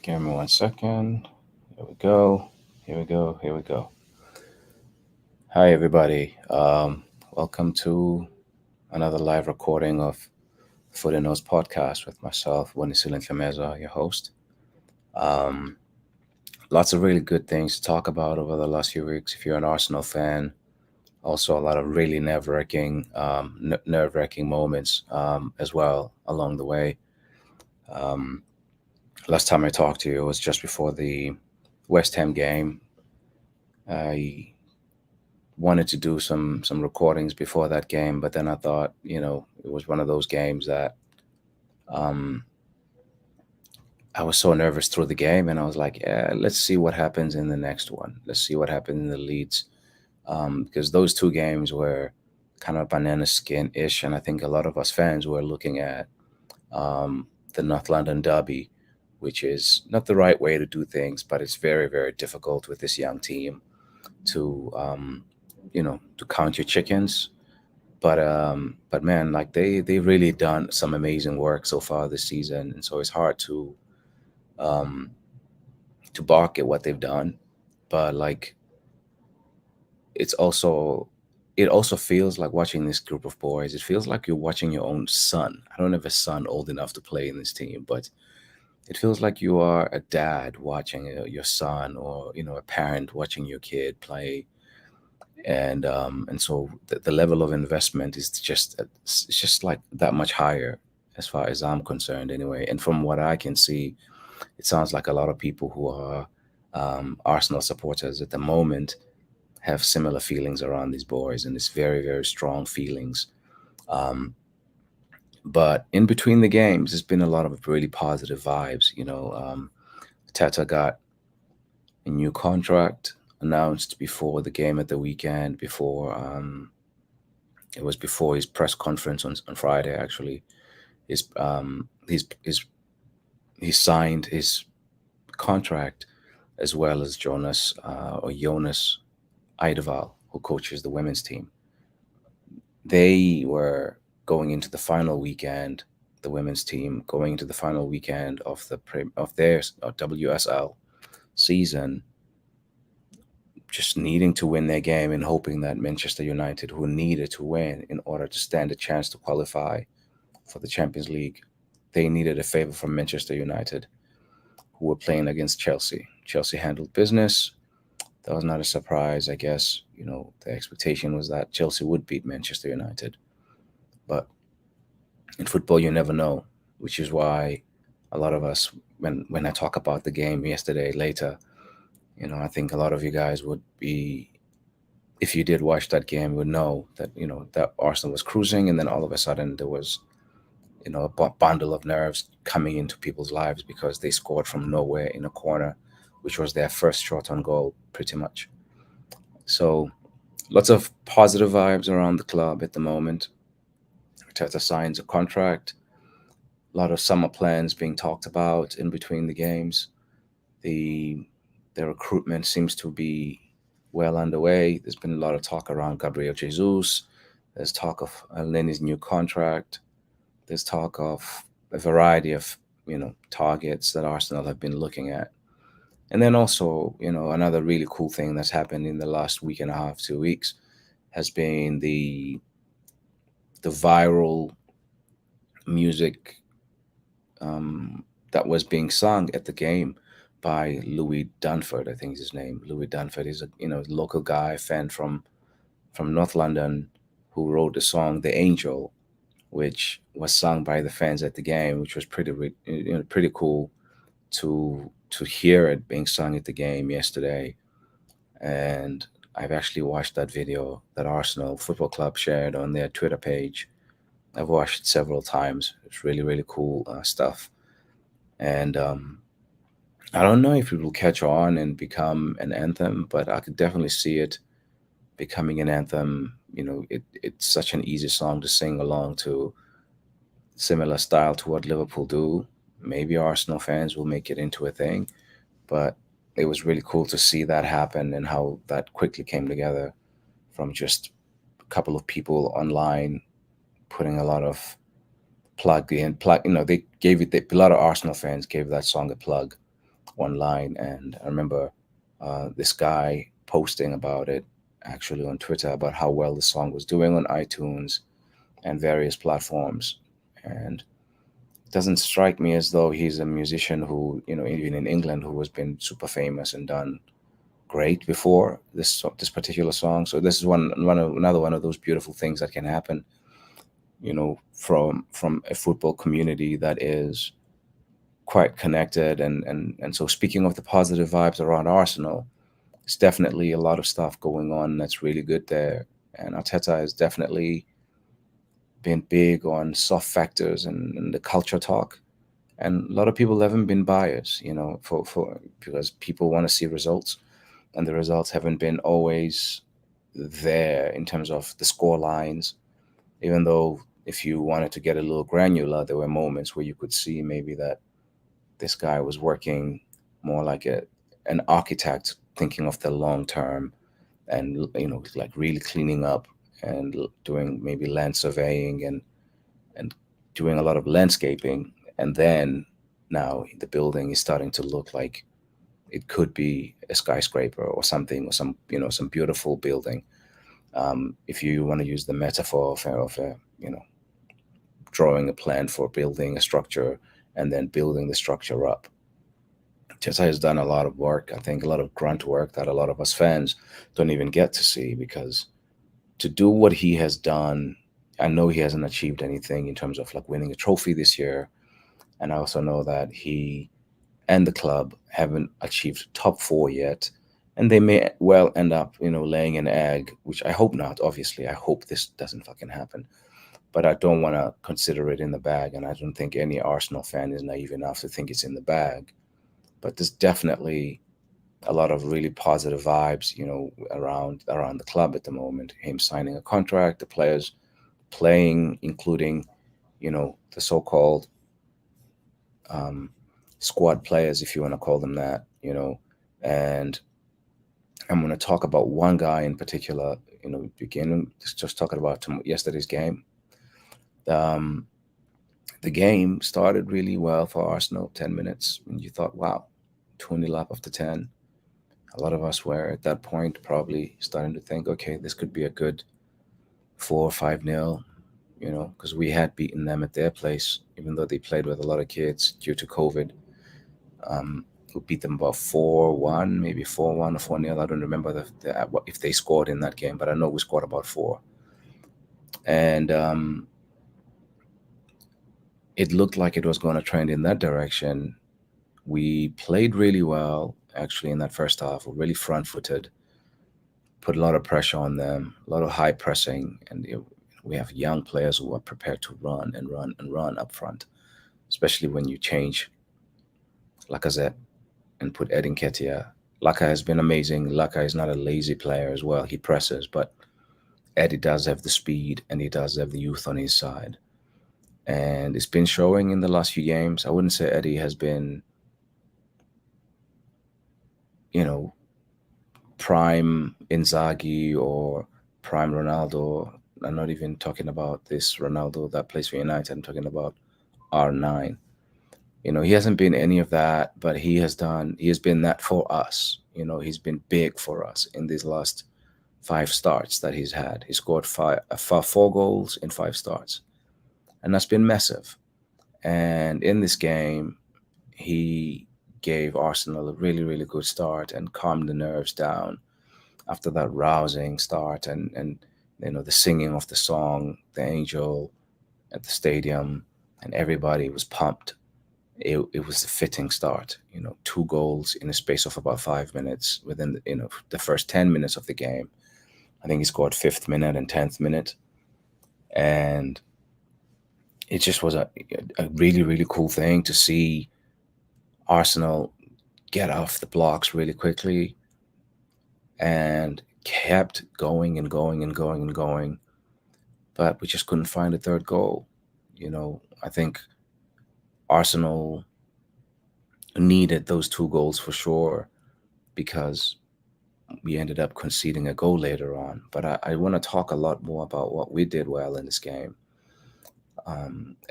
Give me 1 second. Here we go. Here we go. Here we go. Hi, everybody. Welcome to another live recording of Foot and Nose podcast with myself, Wanisulin Tlameza, your host. Um, Lots of really good things to talk about over the last few weeks. If you're an Arsenal fan, also a lot of really nerve-wracking moments as well along the way. Um, Last time I talked to you was just before the West Ham game. I wanted to do some recordings before that game, but then I thought, it was one of those games that um, I was so nervous through the game, and I was like, yeah, let's see what happens in the next one. Let's see what happens in the Leeds, because those two games were kind of banana skin ish, and I think a lot of us fans were looking at the North London derby, which is not the right way to do things, but it's very very difficult with this young team to to count your chickens. But man, like they really done some amazing work so far this season, and so it's hard um to balk at what they've done. But like it's also it also feels like watching this group of boys. It feels like you're watching your own son. I don't have a son old enough to play in this team, but it feels like you are a dad watching your son, or a parent watching your kid play. And so the level of investment is just it's just like that much higher as far as I'm concerned anyway. And from what I can see, it sounds like a lot of people who are Arsenal supporters at the moment have similar feelings around these boys, and it's very very strong feelings. um, but in between the games there's been a lot of really positive vibes. Teta got a new contract announced before the game at the weekend, before it was before his press conference on Friday. Actually, his he signed his contract, as well as Jonas Eideval, who coaches the women's team. They were going into the final weekend. The women's team going into the final weekend of their WSL season, just needing to win their game and hoping that Manchester United, who needed to win in order to stand a chance to qualify for the Champions League, they needed a favor from Manchester United, who were playing against Chelsea. Chelsea handled business. That was not a surprise, I guess. The expectation was that Chelsea would beat Manchester United. But in football, you never know, which is why a lot of us, when I talk about the game yesterday later, I think a lot of you guys would be, if you did watch that game, would know that that Arsenal was cruising, and then all of a sudden there was a bundle of nerves coming into people's lives because they scored from nowhere in a corner, which was their first shot on goal, pretty much. So lots of positive vibes around the club at the moment. Arteta signs a contract. A lot of summer plans being talked about in between the games. The the recruitment seems to be well underway. There's been a lot of talk around Gabriel Jesus. There's talk of Lenny's new contract. There's talk of a variety of targets that Arsenal have been looking at. And then also, another really cool thing that's happened in the last week and a half, 2 weeks, has been the viral music that was being sung at the game by Louis Dunford. I think is his name. Louis Dunford is a local guy, fan from North London, who wrote the song "The Angel," which was sung by the fans at the game, which was pretty cool to hear it being sung at the game yesterday. And I've actually watched that video that Arsenal Football Club shared on their Twitter page. I've watched it several times. It's really really cool stuff. And I don't know if it will catch on and become an anthem, but I could definitely see it becoming an anthem. It's such an easy song to sing along to, similar style to what Liverpool do. Maybe Arsenal fans will make it into a thing, but it was really cool to see that happen and how that quickly came together from just a couple of people online putting a lot of plug in plug. They gave it. A lot of Arsenal fans gave that song a plug, one line, and I remember this guy posting about it actually on Twitter about how well the song was doing on iTunes and various platforms. And it doesn't strike me as though he's a musician who, even in England, who has been super famous and done great before this particular song. So this is another one of those beautiful things that can happen, from a football community that is quite connected. And so, speaking of the positive vibes around Arsenal, it's definitely a lot of stuff going on that's really good there. And Arteta has definitely been big on soft factors and the culture talk. And a lot of people haven't been biased, for because people want to see results, and the results haven't been always there in terms of the score lines. Even though, if you wanted to get a little granular, there were moments where you could see maybe that this guy was working more like an architect, thinking of the long term, and like really cleaning up and doing maybe land surveying and doing a lot of landscaping. And then now the building is starting to look like it could be a skyscraper or something, or some beautiful building. If you want to use the metaphor of drawing a plan for building a structure and then building the structure up. Tessa has done a lot of work, I think, a lot of grunt work that a lot of us fans don't even get to see, because to do what he has done, I know he hasn't achieved anything in terms of like winning a trophy this year. And I also know that he and the club haven't achieved top four yet. And they may well end up, laying an egg, which I hope not. Obviously, I hope this doesn't fucking happen. But I don't want to consider it in the bag. And I don't think any Arsenal fan is naive enough to think it's in the bag. But there's definitely a lot of really positive vibes, around the club at the moment. Him signing a contract, the players playing, including, the so-called um, squad players, if you want to call them that. And I'm going to talk about one guy in particular. Beginning just talking about yesterday's game. Um, the game started really well for Arsenal. 10 minutes, and you thought, wow, 20 up after 10. A lot of us were at that point probably starting to think, okay, this could be a good 4 or 5-0, because we had beaten them at their place, even though they played with a lot of kids due to COVID. We beat them about 4-1, maybe 4-1 or 4-0. I don't remember if they scored in that game, but I know we scored about four. And it looked like it was going to trend in that direction. We played really well, actually, in that first half. We're really front footed, put a lot of pressure on them, a lot of high pressing, and we have young players who are prepared to run and run and run up front, especially when you change Lacazette and put Edin Ketia. Laka has been amazing. Laka is not a lazy player as well. He presses, but Eddie does have the speed and he does have the youth on his side. And it's been showing in the last few games. I wouldn't say Eddie has been, prime Inzaghi or prime Ronaldo. I'm not even talking about this Ronaldo that plays for United. I'm talking about R9. He hasn't been any of that, but he has been that for us. He's been big for us in these last 5 starts that he's had. He scored 4 goals in 5 starts, and that's been massive. And in this game, he gave Arsenal a really, really good start and calmed the nerves down after that rousing start, and the singing of the song, the angel, at the stadium, and everybody was pumped. It was a fitting start. 2 goals in a space of about 5 minutes within the first 10 minutes of the game. I think he scored 5th minute and 10th minute, and it just was a really, really cool thing to see Arsenal get off the blocks really quickly and kept going and going and going and going, but we just couldn't find a third goal. I think Arsenal needed those 2 goals for sure, because we ended up conceding a goal later on. But I want to talk a lot more about what we did well in this game.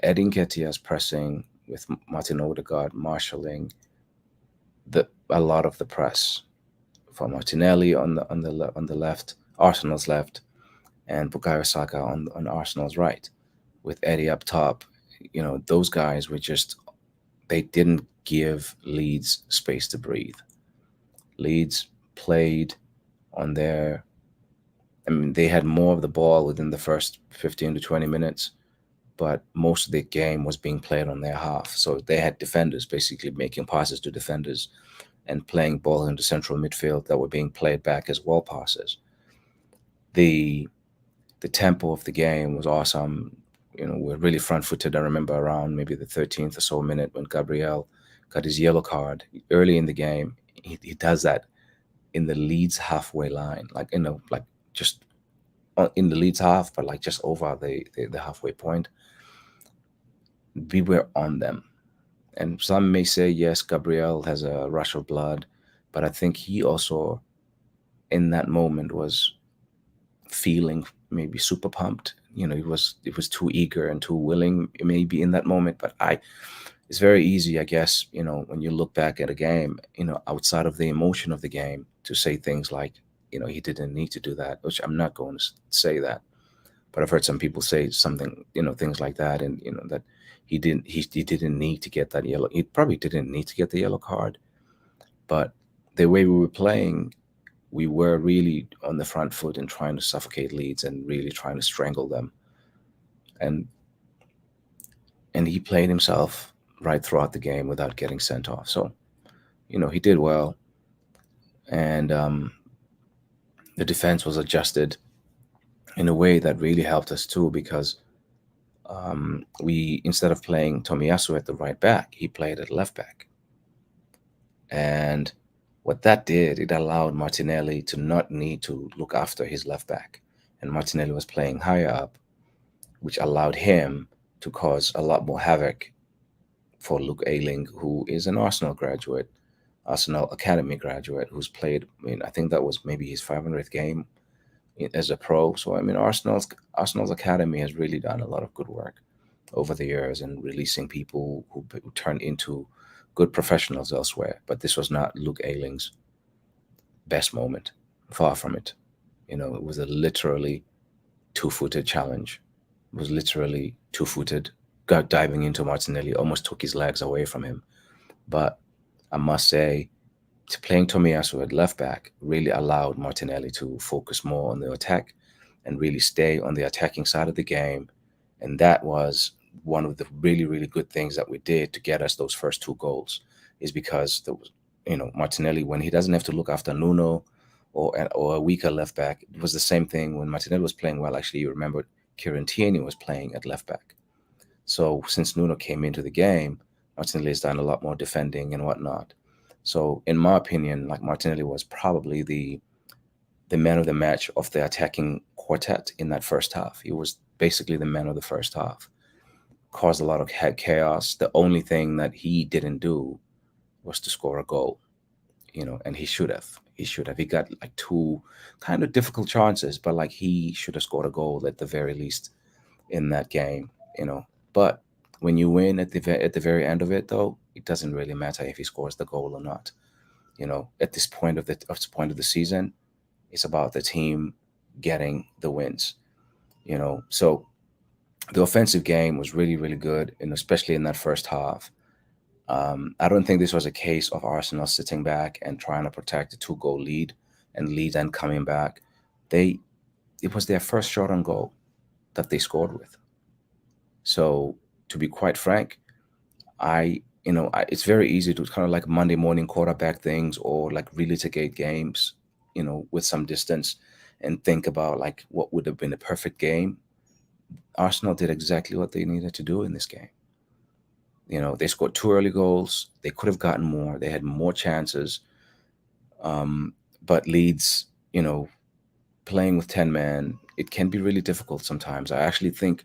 Edin Nketiah's pressing with Martin Odegaard marshalling a lot of the press for Martinelli on the left, Arsenal's left, and Bukayo Saka on Arsenal's right, with Eddie up top. Those guys were just, they didn't give Leeds space to breathe. Leeds played on their, I mean, they had more of the ball within the first 15 to 20 minutes, but most of the game was being played on their half. So they had defenders basically making passes to defenders and playing ball into central midfield that were being played back as wall passes. The the tempo of the game was awesome. We're really front footed. I remember around maybe the 13th or so minute when Gabriel got his yellow card early in the game. He does that in the Leeds halfway line, like like just in the Leeds half, but like just over the halfway point. We were on them, and some may say yes, Gabriel has a rush of blood, but I think he also in that moment was feeling maybe super pumped. It was too eager and too willing maybe in that moment. But it's very easy, I guess, when you look back at a game, outside of the emotion of the game, to say things like, he didn't need to do that, which I'm not going to say that. But I've heard some people say something, things like that, and that he didn't need to get that yellow. He probably didn't need to get the yellow card, but the way we were playing, we were really on the front foot and trying to suffocate Leeds and really trying to strangle them. And he played himself right throughout the game without getting sent off. So, he did well. And the defense was adjusted in a way that really helped us too, because we, instead of playing Tomiyasu at the right back, he played at left back. And what that did, it allowed Martinelli to not need to look after his left back. And Martinelli was playing higher up, which allowed him to cause a lot more havoc for Luke Ayling, who is an Arsenal graduate, Arsenal Academy graduate, who's played, I think that was maybe his 500th game as a pro. So, Arsenal's Academy has really done a lot of good work over the years and releasing people who turned into good professionals elsewhere. But this was not Luke Ayling's best moment. Far from it. It was a literally two-footed challenge. It was literally two-footed, got diving into Martinelli, almost took his legs away from him. But I must say, playing Tomiyasu at left back really allowed Martinelli to focus more on the attack and really stay on the attacking side of the game. And that was one of the really, really good things that we did to get us those first two goals, is because there was, Martinelli, when he doesn't have to look after Nuno or a weaker left back, it was the same thing when Martinelli was playing well. Actually, you remember Kieran Tierney was playing at left back. So since Nuno came into the game, Martinelli has done a lot more defending and whatnot. So in my opinion, like, Martinelli was probably the man of the match of the attacking quartet in that first half. He was basically the man of the first half. Caused a lot of chaos. The only thing that he didn't do was to score a goal, and he should have. He should have. He got like two kind of difficult chances, but like he should have scored a goal at the very least in that game. But when you win at the very end of it, though, it doesn't really matter if he scores the goal or not. At this point of the season, it's about the team getting the wins. So the offensive game was really, really good, and especially in that first half. I don't think this was a case of Arsenal sitting back and trying to protect a two-goal lead and lead and coming back. It was their first shot on goal that they scored with. So to be quite frank, it's very easy to kind of like Monday morning quarterback things, or like really litigate games, with some distance and think about like what would have been a perfect game. Arsenal did exactly what they needed to do in this game. They scored two early goals. They could have gotten more. They had more chances. But Leeds, playing with 10 men, it can be really difficult sometimes. I actually think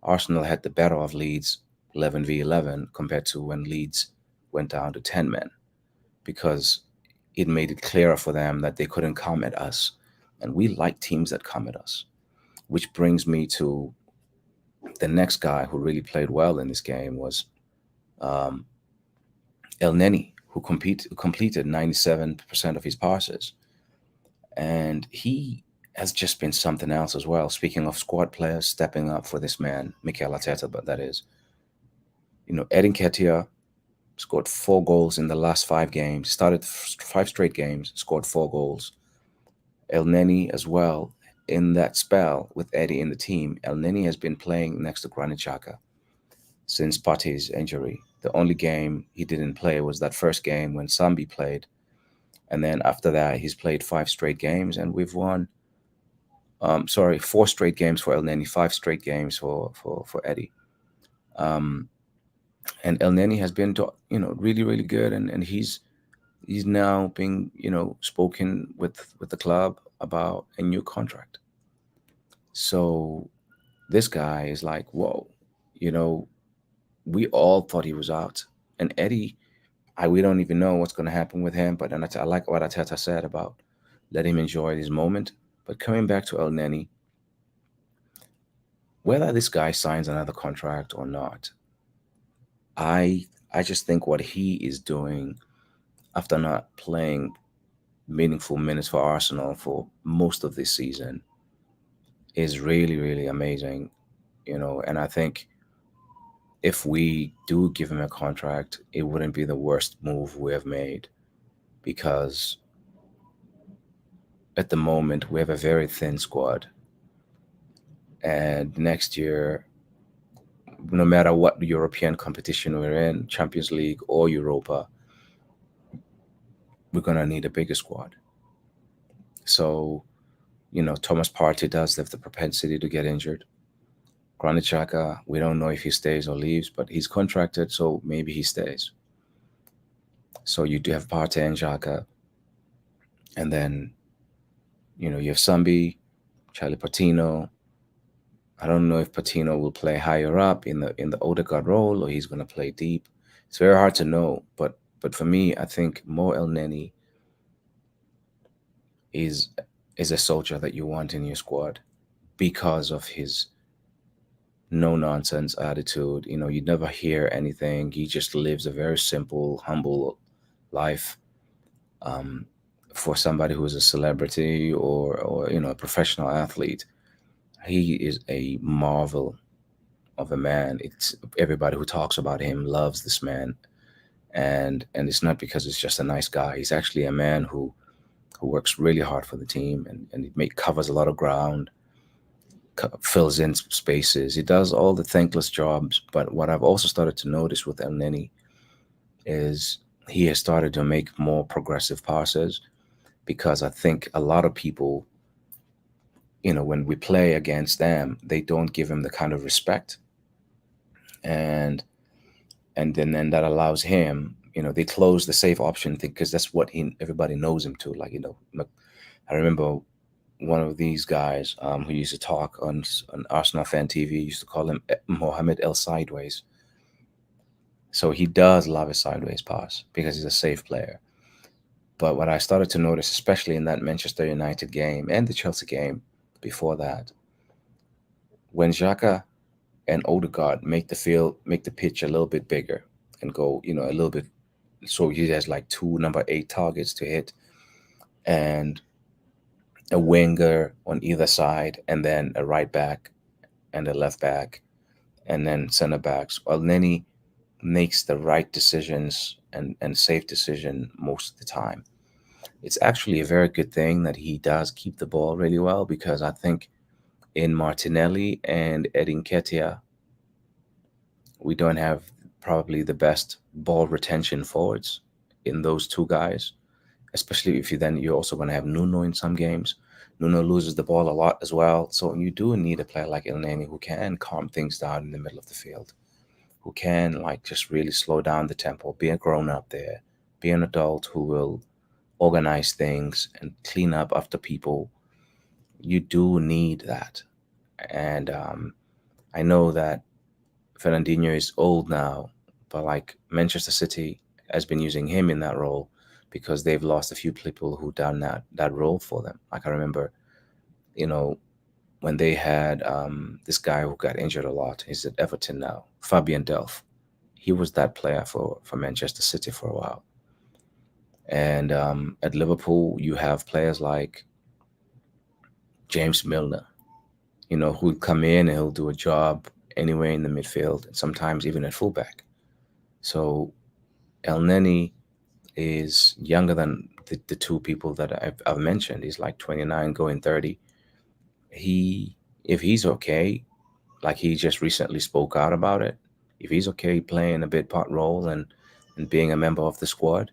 Arsenal had the better of Leeds 11v11 compared to when Leeds went down to 10 men, because it made it clearer for them that they couldn't come at us. And we like teams that come at us, which brings me to the next guy who really played well in this game was El Neni, who completed 97% of his passes, and he has just been something else as well. Speaking of squad players stepping up for this man, Mikel Arteta, but that is, Edin Ketia scored 4 goals in the last 5 games. Started 5 straight games, scored 4 goals. El Neni as well. In that spell with Eddie in the team, El Neni has been playing next to Granit Xhaka since Partey's injury. The only game he didn't play was that first game when Sambi played, and then after that he's played 5 straight games, and we've won. Sorry, 4 straight games for El Neni, 5 straight games for Eddie. Um, and El Neni has been, really really good, and he's now being, spoken with the club about a new contract. So this guy is like, whoa, you know, we all thought he was out, and Eddie, we don't even know what's going to happen with him. But then I like what Arteta said about let him enjoy his moment. But coming back to El Neni, whether this guy signs another contract or not, I just think what he is doing after not playing meaningful minutes for Arsenal for most of this season is really, really amazing, and I think if we do give him a contract, it wouldn't be the worst move we have made because at the moment we have a very thin squad. And next year, no matter what European competition we're in, Champions League or Europa, we're going to need a bigger squad. So, Thomas Partey does have the propensity to get injured. Granit Xhaka, we don't know if he stays or leaves, but he's contracted, so maybe he stays. So you do have Partey and Xhaka, and then you have Sambi, Charlie Patino. I don't know if Patino will play higher up in the Odegaard role or he's going to play deep. It's very hard to know, but for me, I think Mo El Neni is is a soldier that you want in your squad because of his no nonsense attitude. You never hear anything. He just lives a very simple, humble life. Um, for somebody who is a celebrity or a professional athlete, he is a marvel of a man. It's everybody who talks about him loves this man, and it's not because it's just a nice guy. He's actually a man who works really hard for the team, and he covers a lot of ground, fills in spaces. He does all the thankless jobs. But what I've also started to notice with El Neni is he has started to make more progressive passes because I think a lot of people, when we play against them, they don't give him the kind of respect, and then that allows him. They close the safe option thing because that's what everybody knows him to. Like, I remember one of these guys who used to talk on Arsenal Fan TV used to call him Mohamed El Sideways. So he does love a sideways pass because he's a safe player. But what I started to notice, especially in that Manchester United game and the Chelsea game before that, when Xhaka and Odegaard make the pitch a little bit bigger and go, a little bit, so he has like two number 8 targets to hit, and a winger on either side, and then a right back and a left back, and then center backs. Well, Neni makes the right decisions and safe decision most of the time. It's actually a very good thing that he does keep the ball really well because I think in Martinelli and Edin Ketia, we don't have probably the best ball retention forwards in those two guys, especially if you're also going to have Nuno in some games. Nuno loses the ball a lot as well. So you do need a player like El Neni who can calm things down in the middle of the field, who can like just really slow down the tempo, be a grown up there, be an adult who will organize things and clean up after people. You do need that. And I know that Fernandinho is old now, but like Manchester City has been using him in that role because they've lost a few people who done that role for them. Like I remember, you know, when they had this guy who got injured a lot. He's at Everton now, Fabian Delph. He was that player for Manchester City for a while. And at Liverpool, you have players like James Milner, who'd come in and he'll do a job anywhere in the midfield and sometimes even at fullback. So El Neni is younger than the two people that I've mentioned. He's like 29 going 30. He, if he's okay, like he just recently spoke out about it, if he's okay playing a bit part role and being a member of the squad,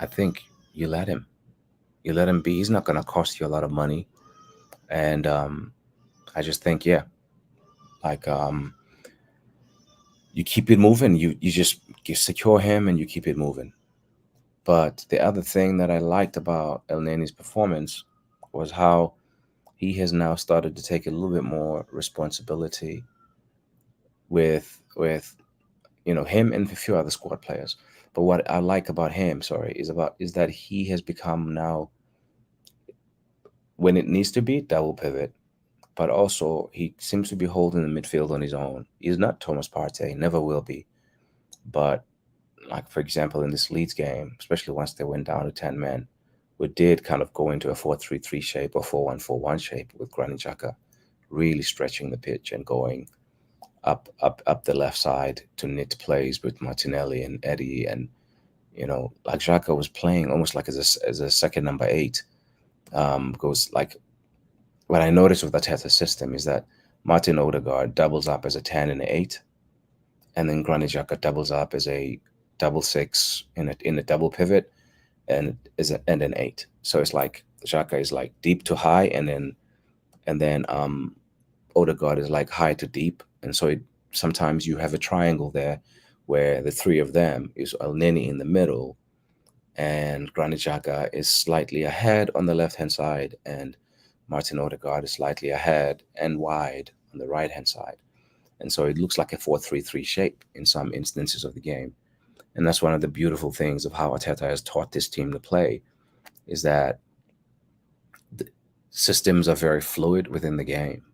I think you let him. You let him be. He's not going to cost you a lot of money. And I just think, yeah, like you keep it moving. You just you secure him and you keep it moving. But the other thing that I liked about El Nani's performance was how he has now started to take a little bit more responsibility with him and a few other squad players. But what I like about him, sorry, is that he has become now, when it needs to be, double pivot. But also he seems to be holding the midfield on his own. He's not Thomas Partey, never will be. But like for example in this Leeds game, especially once they went down to 10 men, we did kind of go into a 4-3-3 shape or 4-1-4-1 shape with Granit Xhaka really stretching the pitch and going up the left side to knit plays with Martinelli and Eddie. And like Xhaka was playing almost like as a second number 8. Goes like, what I noticed with the Arteta system is that Martin Odegaard doubles up as a 10 and an 8, and then Granit Xhaka doubles up as a double 6 in a double pivot, and and an 8. So it's like Xhaka is like deep to high, and then Odegaard is like high to deep, and so sometimes you have a triangle there where the three of them is El Neni in the middle, and Granit Xhaka is slightly ahead on the left hand side, and Martin Odegaard is slightly ahead and wide on the right hand side. And so it looks like a 4-3-3 shape in some instances of the game. And that's one of the beautiful things of how Arteta has taught this team to play, is that the systems are very fluid within the game.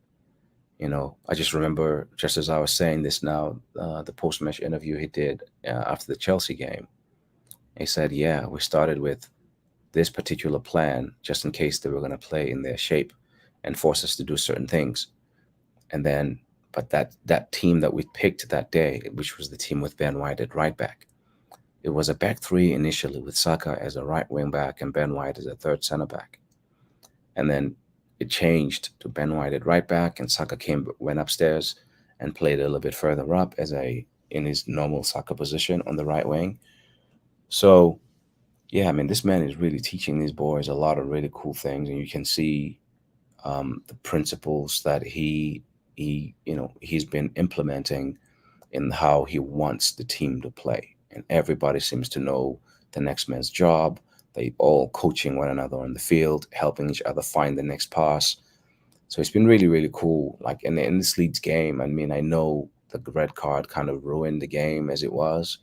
I just remember, just as I was saying this now, the post-match interview he did after the Chelsea game. He said, yeah, we started with this particular plan just in case they were going to play in their shape and force us to do certain things. And then, but that team that we picked that day, which was the team with Ben White at right back, it was a back three initially with Saka as a right wing back and Ben White as a third center back. And then it changed to Ben White at right back, and Saka went upstairs and played a little bit further up in his normal Saka position on the right wing. So yeah, I mean, this man is really teaching these boys a lot of really cool things, and you can see the principles that he's been implementing in how he wants the team to play. And everybody seems to know the next man's job. They all coaching one another on the field, helping each other find the next pass. So it's been really, really cool. Like in this Leeds game, I mean, I know the red card kind of ruined the game as it was,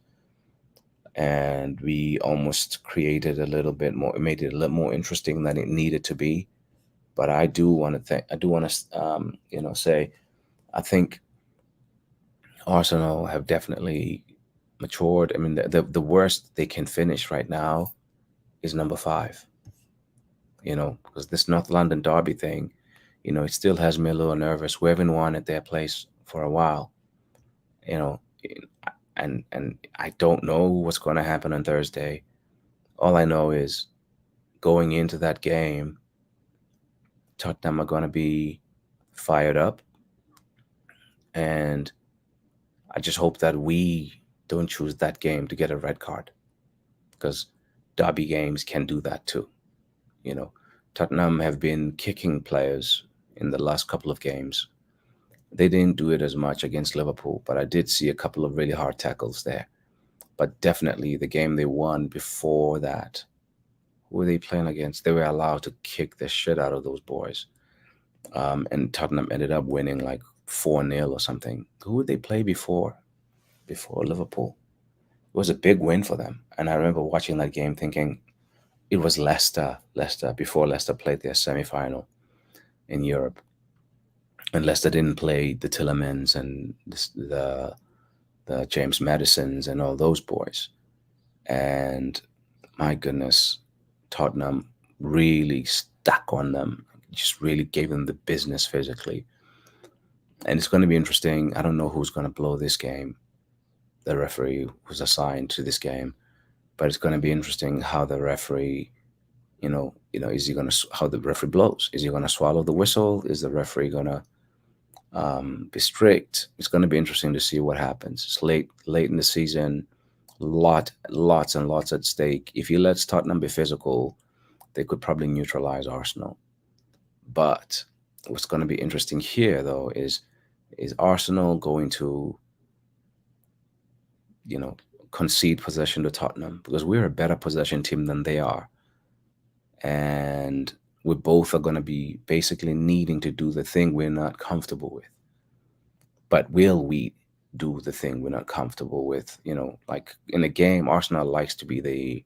and we almost created a little bit more, it made it a little more interesting than it needed to be. But I do want to say, I think Arsenal have definitely matured. I mean, the worst they can finish right now is number 5. Because this North London derby thing, it still has me a little nervous. We haven't won at their place for a while, you know, and I don't know what's going to happen on Thursday. All I know is going into that game, Tottenham are going to be fired up, and I just hope that we don't choose that game to get a red card, because derby games can do that too. You know, Tottenham have been kicking players in the last couple of games. They didn't do it as much against Liverpool, but I did see a couple of really hard tackles there. But definitely the game they won before that, who were they playing against? They were allowed to kick the shit out of those boys. And Tottenham ended up winning like 4-0 or something. Who would they play before Liverpool? It was a big win for them. And I remember watching that game thinking it was Leicester before Leicester played their semi-final in Europe. And Leicester didn't play the Tillemans and the James Madisons and all those boys. And my goodness, Tottenham really stuck on them, just really gave them the business physically. And it's going to be interesting. I don't know who's going to blow this game, the referee who's assigned to this game, but it's going to be interesting how the referee, is he going to, how the referee blows? Is he going to swallow the whistle? Is the referee going to be strict? It's going to be interesting to see what happens. It's late in the season, lots and lots at stake. If he lets Tottenham be physical, they could probably neutralize Arsenal. But what's going to be interesting here, though, is Arsenal going to, you know, concede possession to Tottenham because we're a better possession team than they are, and we both are going to be basically needing to do the thing we're not comfortable with. But will we do the thing we're not comfortable with? Like in a game, Arsenal likes to be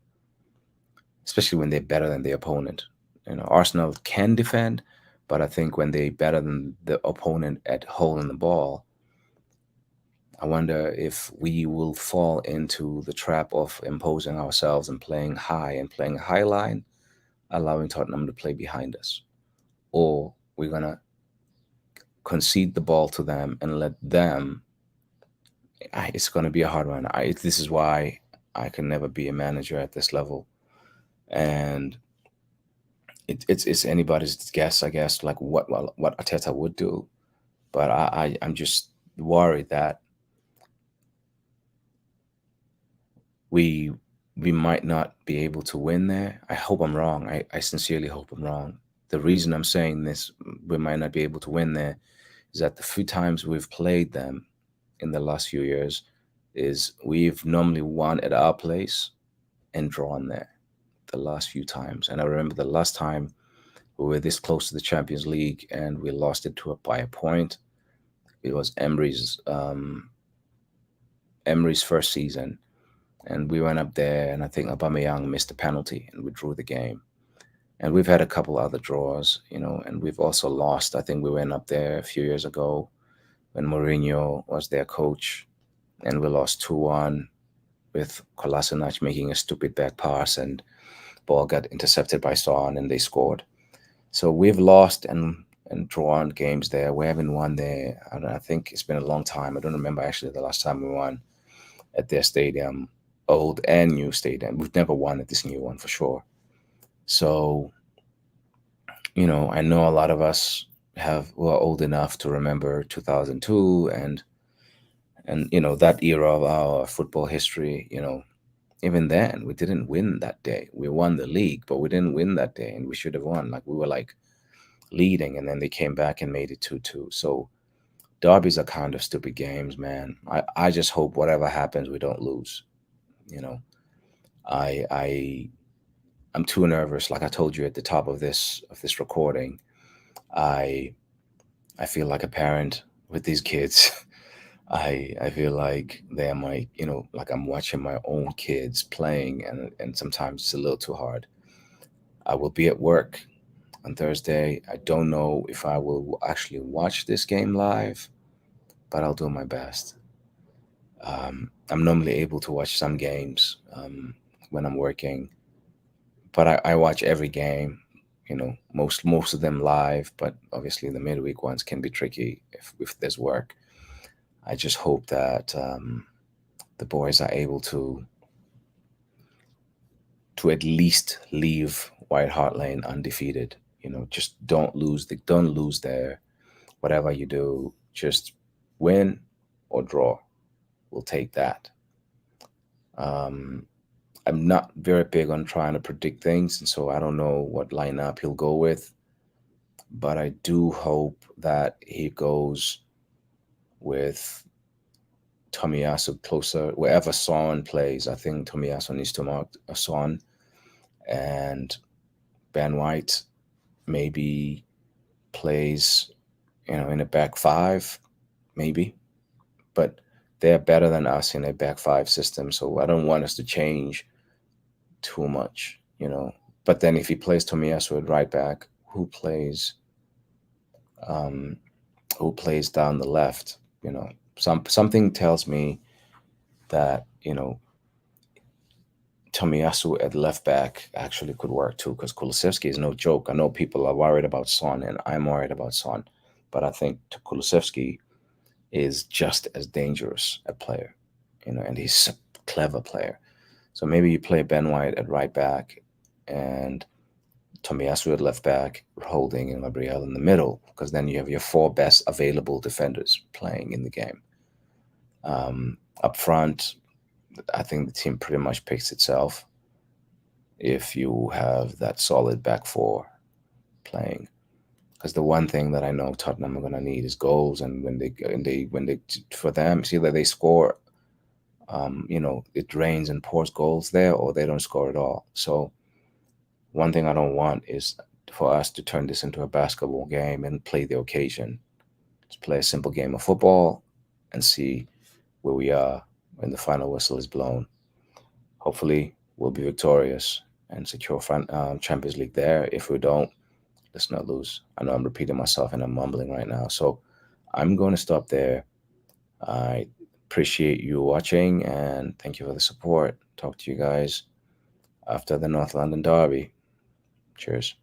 especially when they're better than the opponent. Arsenal can defend, but I think when they're better than the opponent at holding the ball, I wonder if we will fall into the trap of imposing ourselves and playing a high line, allowing Tottenham to play behind us, or we're gonna concede the ball to them and let them. It's gonna be a hard one. This is why I can never be a manager at this level, and it's anybody's guess, I guess, like what Arteta would do. But I'm just worried that we we might not be able to win there. I hope I'm wrong. I sincerely hope I'm wrong. The reason I'm saying this, we might not be able to win there, is that the few times we've played them in the last few years, is we've normally won at our place and drawn there the last few times. And I remember the last time we were this close to the Champions League and we lost it by a point. It was Emery's first season, and we went up there, and I think Aubameyang missed a penalty, and we drew the game. And we've had a couple other draws, and we've also lost. I think we went up there a few years ago when Mourinho was their coach, and we lost 2-1 with Kolasinac making a stupid back pass, and ball got intercepted by Son, and they scored. So we've lost and drawn games there. We haven't won there. I think it's been a long time. I don't remember actually the last time we won at their stadium, old and new stadium. We've never won at this new one for sure. So, I know a lot of us were old enough to remember 2002 and that era of our football history. Even then we didn't win that day. We won the league, but we didn't win that day, and we should have won. Like we were like leading, and then they came back and made it 2-2. So derbies are kind of stupid games, man. I just hope whatever happens, we don't lose. You know, I I'm too nervous. Like I told you at the top of this recording, I I feel like a parent with these kids. I feel like they're my, like I'm watching my own kids playing, and sometimes it's a little too hard. I will be at work on Thursday. I don't know if I will actually watch this game live, but I'll do my best. I'm normally able to watch some games when I'm working, but I watch every game. Most of them live, but obviously the midweek ones can be tricky if there's work. I just hope that the boys are able to at least leave White Hart Lane undefeated. Just don't lose there. Whatever you do, just win or draw. We'll take that. Um, I'm not very big on trying to predict things, and so I don't know what lineup he'll go with. But I do hope that he goes with Tomiyasu closer wherever Son plays. I think Tomiyasu needs to mark a Son, and Ben White maybe plays, in a back five, maybe. But they're better than us in a back five system, so I don't want us to change too much. But then if he plays Tomiyasu at right back, um, who plays down the left? Something tells me that Tomiyasu at left back actually could work too, because Kulusevski is no joke. I know people are worried about Son, and I'm worried about Son, but I think Kulusevski is just as dangerous a player, and he's a clever player. So maybe you play Ben White at right back and Tomiyasu at left back, Holding and Gabriel in the middle, because then you have your four best available defenders playing in the game. Up front, I think the team pretty much picks itself if you have that solid back four playing. Because the one thing that I know Tottenham are going to need is goals, and when they for them, see that they score, it rains and pours goals there, or they don't score at all. So one thing I don't want is for us to turn this into a basketball game and play the occasion. Just play a simple game of football and see where we are when the final whistle is blown. Hopefully, we'll be victorious and secure Champions League there. If we don't, let's not lose. I know I'm repeating myself and I'm mumbling right now. So I'm going to stop there. I appreciate you watching and thank you for the support. Talk to you guys after the North London Derby. Cheers.